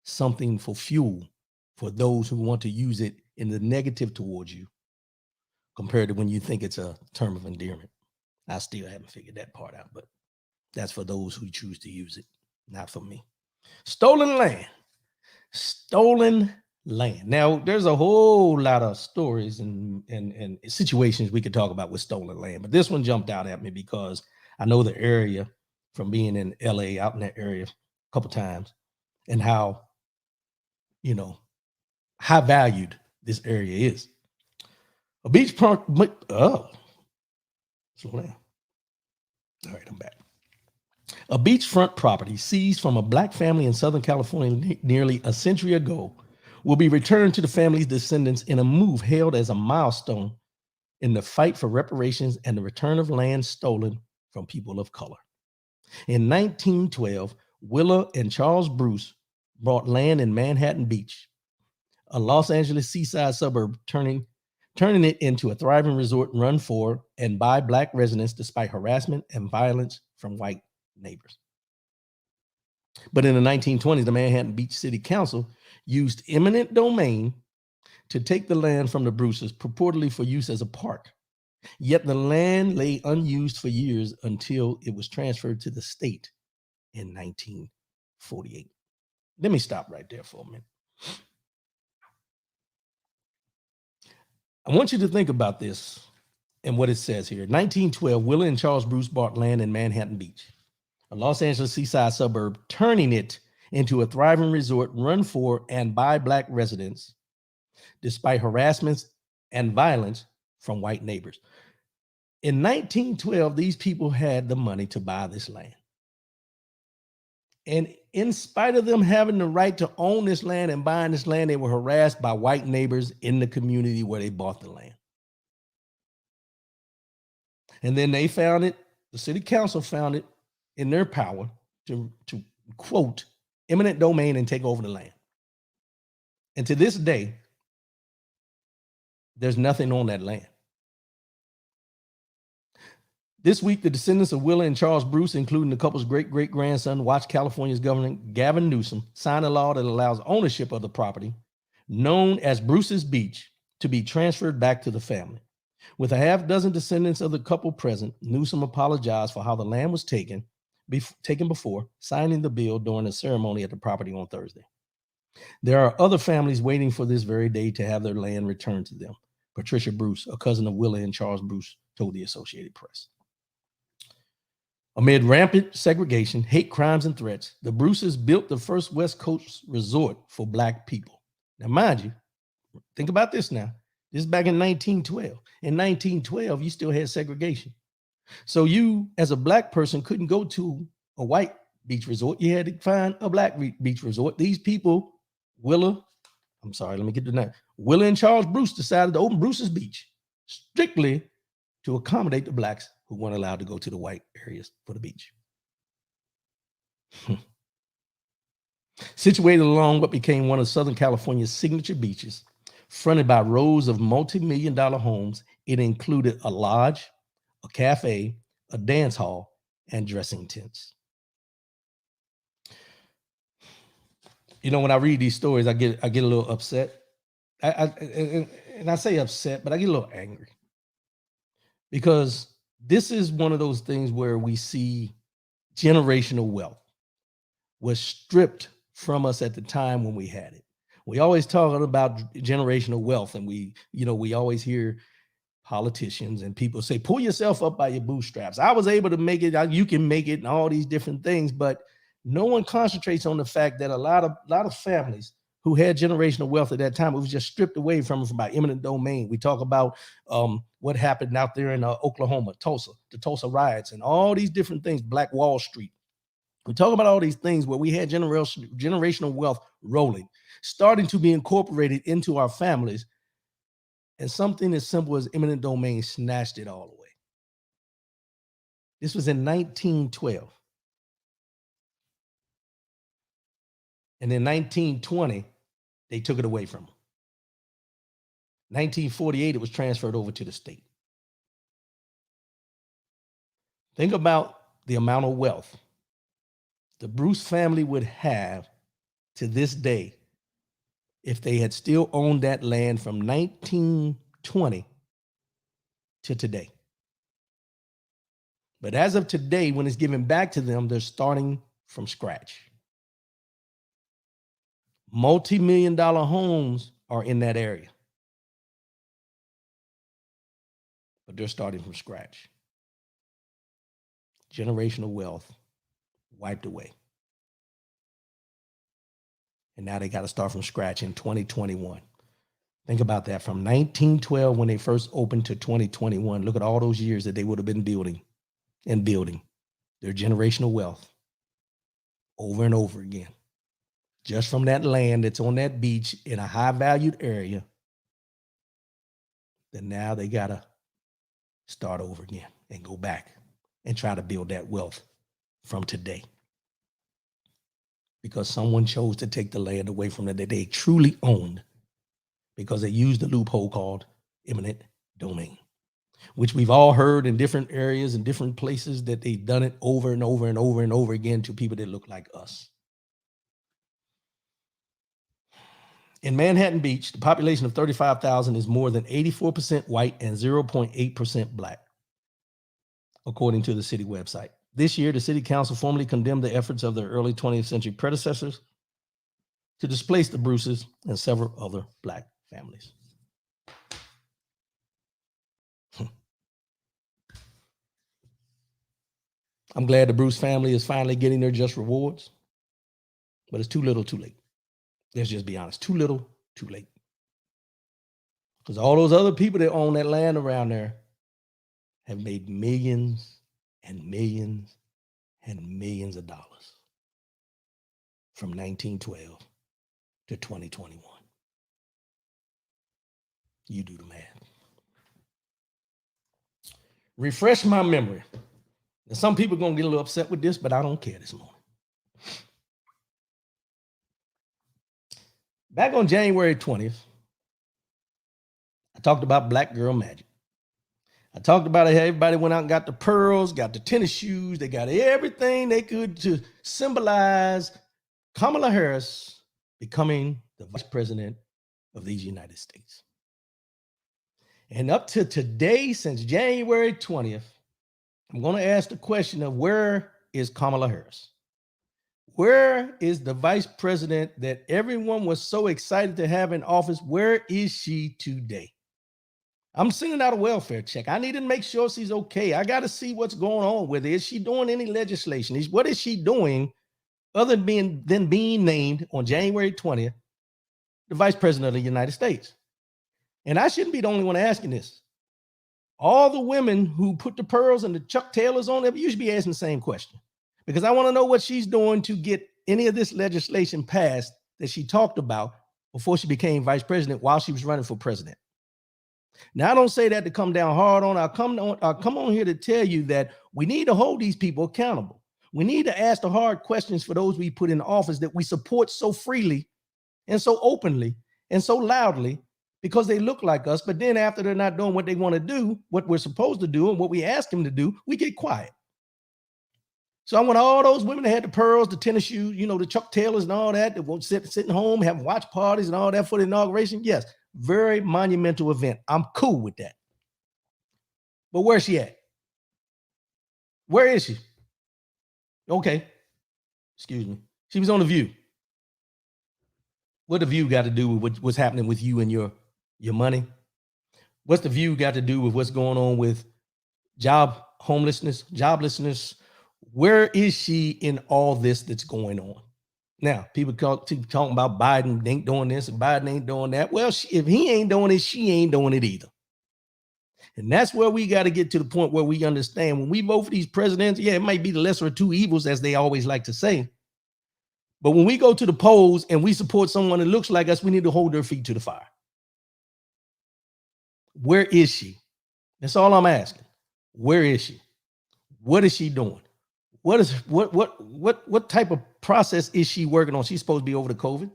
something for fuel for those who want to use it in the negative towards you, compared to when you think it's a term of endearment. I still haven't figured that part out, but that's for those who choose to use it, not for me. Stolen land. Now, there's a whole lot of stories and situations we could talk about with stolen land, but this one jumped out at me because I know the area from being in LA, out in that area a couple times, and how, you know, high valued this area is. A beachfront, slow down. All right, I'm back. A beachfront property seized from a Black family in Southern California nearly a century ago will be returned to the family's descendants in a move hailed as a milestone in the fight for reparations and the return of land stolen from people of color. In 1912, Willa and Charles Bruce bought land in Manhattan Beach, a Los Angeles seaside suburb, turning it into a thriving resort run for and by Black residents despite harassment and violence from white neighbors. But in the 1920s, the Manhattan Beach City Council used eminent domain to take the land from the Bruces, purportedly for use as a park. Yet the land lay unused for years until it was transferred to the state in 1948. Let me stop right there for a minute. I want you to think about this and what it says here. 1912, Willa and Charles Bruce bought land in Manhattan Beach, a Los Angeles seaside suburb, turning it into a thriving resort run for and by Black residents, despite harassments and violence from white neighbors. In 1912, these people had the money to buy this land. And in spite of them having the right to own this land and buying this land, they were harassed by white neighbors in the community where they bought the land. And then they found it, the city council found it in their power to quote, eminent domain and take over the land. And to this day, there's nothing on that land. This week, the descendants of Willa and Charles Bruce, including the couple's great-great-grandson, watched California's Governor Gavin Newsom sign a law that allows ownership of the property, known as Bruce's Beach, to be transferred back to the family. With a half dozen descendants of the couple present, Newsom apologized for how the land was taken before signing the bill during a ceremony at the property on Thursday. There are other families waiting for this very day to have their land returned to them. Patricia Bruce, a cousin of Willa and Charles Bruce, told the Associated Press. Amid rampant segregation, hate crimes, and threats, the Bruces built the first West Coast resort for Black people. Now, mind you, think about this now. This is back in 1912. In 1912, you still had segregation. So you, as a Black person, couldn't go to a white beach resort. You had to find a black beach resort. These people, Willa and Charles Bruce decided to open Bruce's Beach strictly to accommodate the blacks who weren't allowed to go to the white areas for the beach. Situated along what became one of Southern California's signature beaches, fronted by rows of multi-million-dollar homes, it included a lodge, a cafe, a dance hall, and dressing tents. You know, when I read these stories, I get a little upset. And I say upset, but I get a little angry, because this is one of those things where we see generational wealth was stripped from us at the time when we had it. We always talk about generational wealth, and we always hear politicians and people say, pull yourself up by your bootstraps. I was able to make it, you can make it, and all these different things. But no one concentrates on the fact that a lot of families who had generational wealth at that time, it was just stripped away from them by eminent domain. We talk about what happened out there in Oklahoma, the Tulsa riots, and all these different things, Black Wall Street. We talk about all these things where we had generational wealth rolling, starting to be incorporated into our families, and something as simple as eminent domain snatched it all away. This was in 1912. And in 1920, they took it away from them. 1948, it was transferred over to the state. Think about the amount of wealth the Bruce family would have to this day if they had still owned that land from 1920 to today. But as of today, when it's given back to them, they're starting from scratch. Multi-million-dollar homes are in that area, but they're starting from scratch. Generational wealth wiped away. And now they got to start from scratch in 2021. Think about that. From 1912, when they first opened, to 2021, look at all those years that they would have been building their generational wealth over and over again. Just from that land that's on that beach in a high valued area, then now they got to start over again and go back and try to build that wealth from today. Because someone chose to take the land away from them that they truly owned, because they used the loophole called eminent domain, which we've all heard in different areas and different places, that they've done it over and over and over and over again to people that look like us. In Manhattan Beach, the population of 35,000 is more than 84% white and 0.8% black, according to the city website. This year, the city council formally condemned the efforts of their early 20th century predecessors to displace the Bruces and several other black families. I'm glad the Bruce family is finally getting their just rewards, but it's too little, too late. Let's just be honest. Too little, too late. Because all those other people that own that land around there have made millions and millions and millions of dollars from 1912 to 2021. You do the math. Refresh my memory. And some people are going to get a little upset with this, but I don't care this morning. Back on January 20th, I talked about Black Girl Magic. I talked about it. Everybody went out and got the pearls, got the tennis shoes. They got everything they could to symbolize Kamala Harris becoming the vice president of these United States. And up to today, since January 20th, I'm going to ask the question of, where is Kamala Harris? Where is the vice president that everyone was so excited to have in office? Where is she today? I'm sending out a welfare check. I need to make sure she's okay. I got to see what's going on with her. Is she doing any legislation? What is she doing other than being named on January 20th, the vice president of the United States? And I shouldn't be the only one asking this. All the women who put the pearls and the Chuck Taylors on them, you should be asking the same question. because I want to know what she's doing to get any of this legislation passed that she talked about before she became vice president while she was running for president. Now, I don't say that to come down hard on. I'll come on here to tell you that we need to hold these people accountable. We need to ask the hard questions for those we put in office that we support so freely and so openly and so loudly because they look like us. But then after they're not doing what they want to do, what we're supposed to do and what we ask them to do, we get quiet. So I want all those women that had the pearls, the tennis shoes, the Chuck Taylors and all that won't sitting home, having watch parties and all that for the inauguration. Yes, very monumental event. I'm cool with that. But where's she at? Where is she? Okay. Excuse me. She was on The View. What The View got to do with what's happening with you and your money? What's The View got to do with what's going on with joblessness? Where is she in all this that's going on? Now, people keep talking about Biden ain't doing this and Biden ain't doing that. Well, if he ain't doing it, she ain't doing it either. And that's where we got to get to the point where we understand when we vote for these presidents, yeah, it might be the lesser of two evils, as they always like to say. But when we go to the polls and we support someone that looks like us, we need to hold their feet to the fire. Where is she? That's all I'm asking. Where is she? What is she doing? What type of process is she working on? She's supposed to be over the COVID.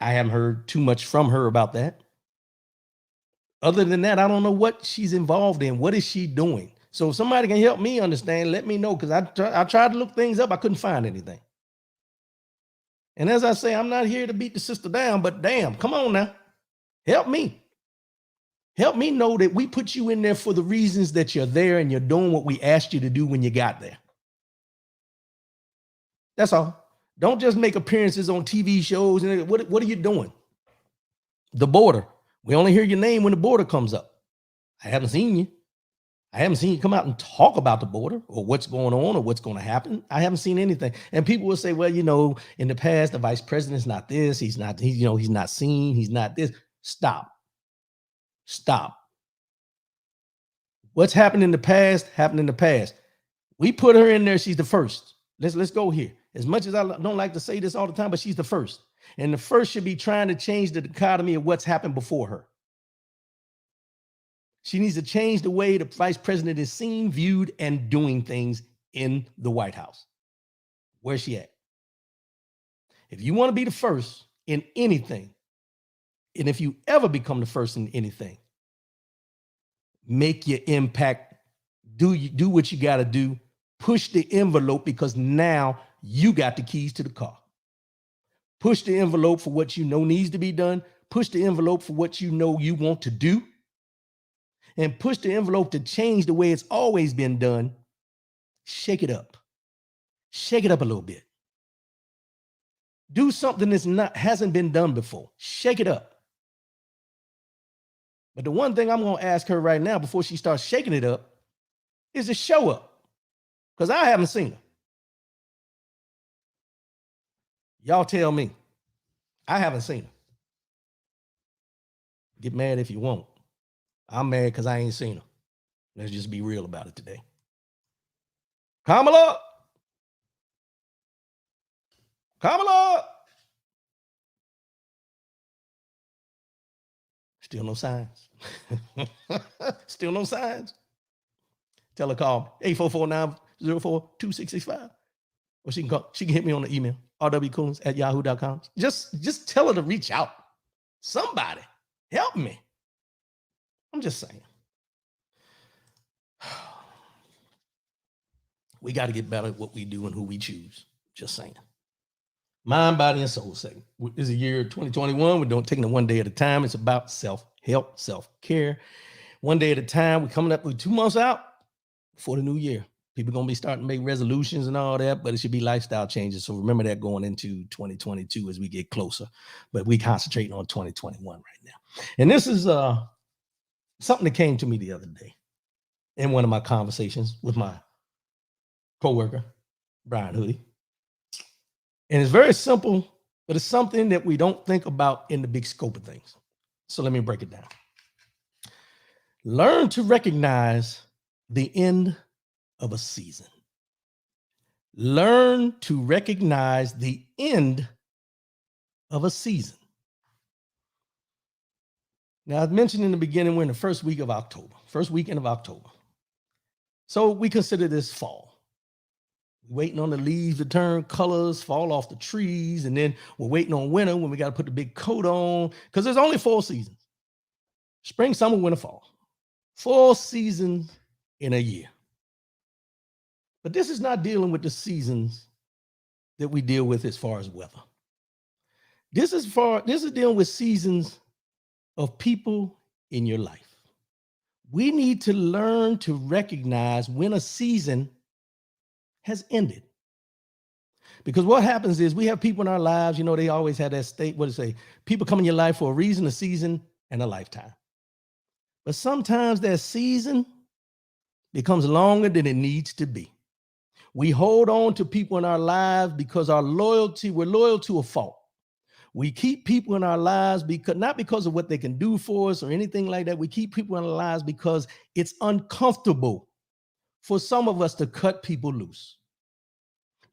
I haven't heard too much from her about that. Other than that, I don't know what she's involved in. What is she doing? So if somebody can help me understand, let me know, because I tried to look things up. I couldn't find anything. And as I say, I'm not here to beat the sister down, but damn, come on now. Help me. Help me know that we put you in there for the reasons that you're there and you're doing what we asked you to do when you got there. That's all. Don't just make appearances on TV shows. And what are you doing? The border. We only hear your name when the border comes up. I haven't seen you. I haven't seen you come out and talk about the border or what's going on or what's going to happen. I haven't seen anything. And people will say, well, in the past, the vice president's not this. He's not seen. He's not this. Stop. What's happened in the past, happened in the past. We put her in there. She's the first. Let's go here. As much as I don't like to say this all the time, but she's the first. And the first should be trying to change the dichotomy of what's happened before her. She needs to change the way the vice president is seen, viewed, and doing things in the White House. Where's she at? If you want to be the first in anything, and if you ever become the first in anything, make your impact, do what you got to do, push the envelope, because now you got the keys to the car. Push the envelope for what you know needs to be done. Push the envelope for what you know you want to do. And push the envelope to change the way it's always been done. Shake it up. Shake it up a little bit. Do something hasn't been done before. Shake it up. But the one thing I'm going to ask her right now before she starts shaking it up is to show up, because I haven't seen her. Y'all tell me. I haven't seen her. Get mad if you want. I'm mad because I ain't seen her. Let's just be real about it today. Kamala. Still no signs. Still no signs. Tell her call 844-904-2665. Or she can hit me on the email, rwcoons@yahoo.com. Just tell her to reach out. Somebody help me. I'm just saying. We got to get better at what we do and who we choose. Just saying. Mind, body, and soul segment. This is the year 2021. We're taking it one day at a time. It's about self-help, self-care. One day at a time. We're coming up with 2 months out before the new year. People are going to be starting to make resolutions and all that, but it should be lifestyle changes. So remember that going into 2022 as we get closer. But we concentrating on 2021 right now. And this is something that came to me the other day in one of my conversations with my coworker, Brian Hoodie. And it's very simple, but it's something that we don't think about in the big scope of things. So let me break it down. Learn to recognize the end of a season. Learn to recognize the end of a season. Now, I mentioned in the beginning, we're in the first week of October, first weekend of October. So we consider this fall. Waiting on the leaves to turn colors, fall off the trees, and then we're waiting on winter when we got to put the big coat on, because there's only 4 seasons: spring, summer, winter, fall. 4 seasons in a year. But this is not dealing with the seasons that we deal with as far as weather. This is dealing with seasons of people in your life. We need to learn to recognize when a season has ended. Because what happens is we have people in our lives, they always have that state, what to say, people come in your life for a reason, a season, and a lifetime. But sometimes that season becomes longer than it needs to be. We hold on to people in our lives because we're loyal to a fault. We keep people in our lives not because of what they can do for us or anything like that. We keep people in our lives because it's uncomfortable for some of us to cut people loose.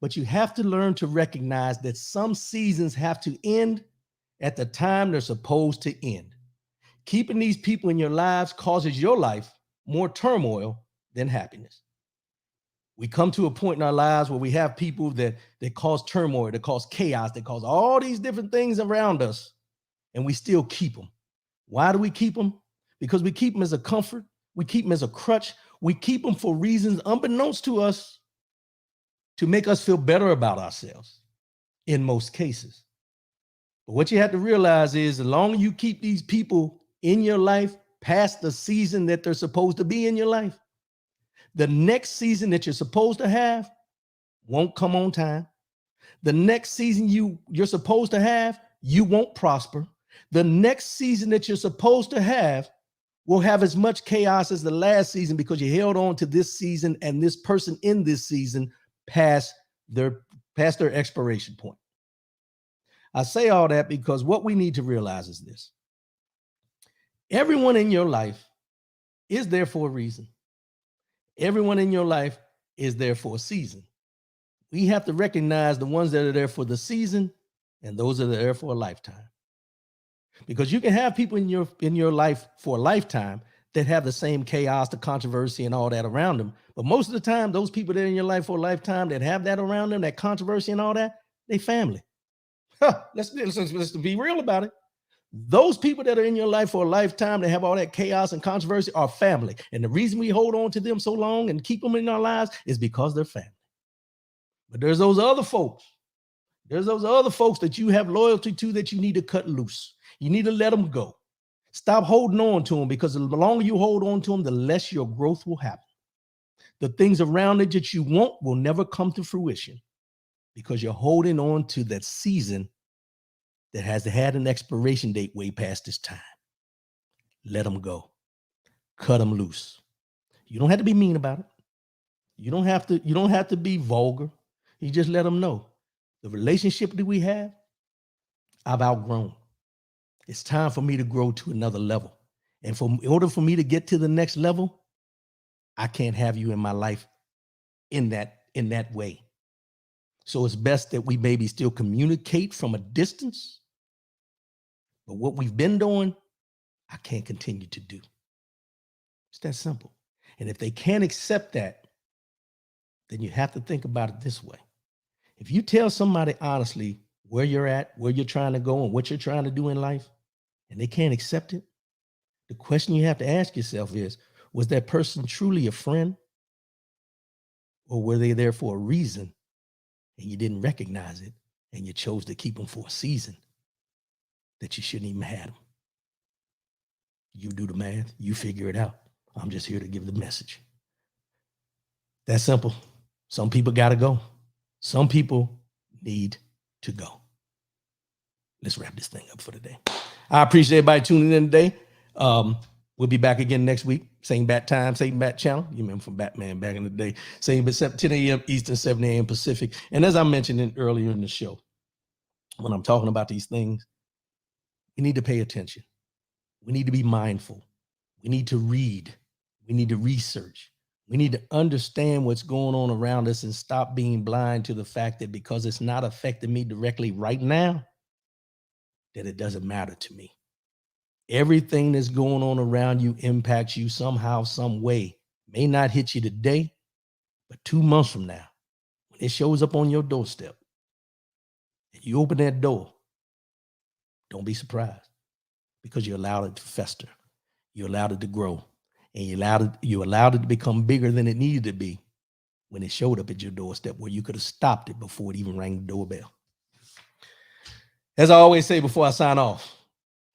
But you have to learn to recognize that some seasons have to end at the time they're supposed to end. Keeping these people in your lives causes your life more turmoil than happiness. We come to a point in our lives where we have people that cause turmoil, that cause chaos, that cause all these different things around us, and we still keep them. Why do we keep them? Because we keep them as a comfort. We keep them as a crutch. We keep them for reasons unbeknownst to us to make us feel better about ourselves in most cases. But what you have to realize is the longer you keep these people in your life past the season that they're supposed to be in your life, the next season that you're supposed to have won't come on time. The next season you're supposed to have, you won't prosper. The next season that you're supposed to have will have as much chaos as the last season because you held on to this season and this person in this season past their expiration point. I say all that because what we need to realize is this. Everyone in your life is there for a reason. Everyone in your life is there for a season. We have to recognize the ones that are there for the season and those that are there for a lifetime. Because you can have people in your life for a lifetime that have the same chaos, the controversy, and all that around them. But most of the time, those people that are in your life for a lifetime that have that around them, that controversy and all that, they family. Let's be real about it. Those people that are in your life for a lifetime that have all that chaos and controversy are family. And the reason we hold on to them so long and keep them in our lives is because they're family. But there's those other folks. There's those other folks that you have loyalty to that you need to cut loose. You need to let them go. Stop holding on to them, because the longer you hold on to them, the less your growth will happen. The things around it that you want will never come to fruition because you're holding on to that season that has had an expiration date way past its time. Let them go. Cut them loose. You don't have to be mean about it. You don't have to be vulgar. You just let them know the relationship that we have, I've outgrown. It's time for me to grow to another level. And in order for me to get to the next level, I can't have you in my life in that way. So it's best that we maybe still communicate from a distance. But what we've been doing, I can't continue to do. It's that simple. And if they can't accept that, then you have to think about it this way. If you tell somebody honestly where you're at, where you're trying to go, and what you're trying to do in life, and they can't accept it, the question you have to ask yourself is, was that person truly a friend? Or were they there for a reason and you didn't recognize it and you chose to keep them for a season that you shouldn't even have them? You do the math, you figure it out. I'm just here to give the message. That's simple. Some people got to go. Some people need to go. Let's wrap this thing up for today. I appreciate everybody tuning in today. We'll be back again next week. Same bat time, same bat channel. You remember from Batman back in the day. Same but 10 a.m. Eastern, 7 a.m. Pacific. And as I mentioned earlier in the show, when I'm talking about these things, we need to pay attention. We need to be mindful. We need to read. We need to research. We need to understand what's going on around us and stop being blind to the fact that because it's not affecting me directly right now, that it doesn't matter to me. Everything that's going on around you impacts you somehow, some way. May not hit you today, but 2 months from now, when it shows up on your doorstep and you open that door, don't be surprised because you allowed it to fester. You allowed it to grow, and you allowed it to become bigger than it needed to be when it showed up at your doorstep, where you could have stopped it before it even rang the doorbell. As I always say before I sign off,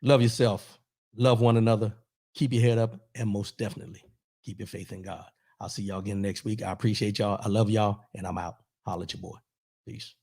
love yourself, love one another, keep your head up, and most definitely keep your faith in God. I'll see y'all again next week. I appreciate y'all. I love y'all, and I'm out. Holla at your boy. Peace.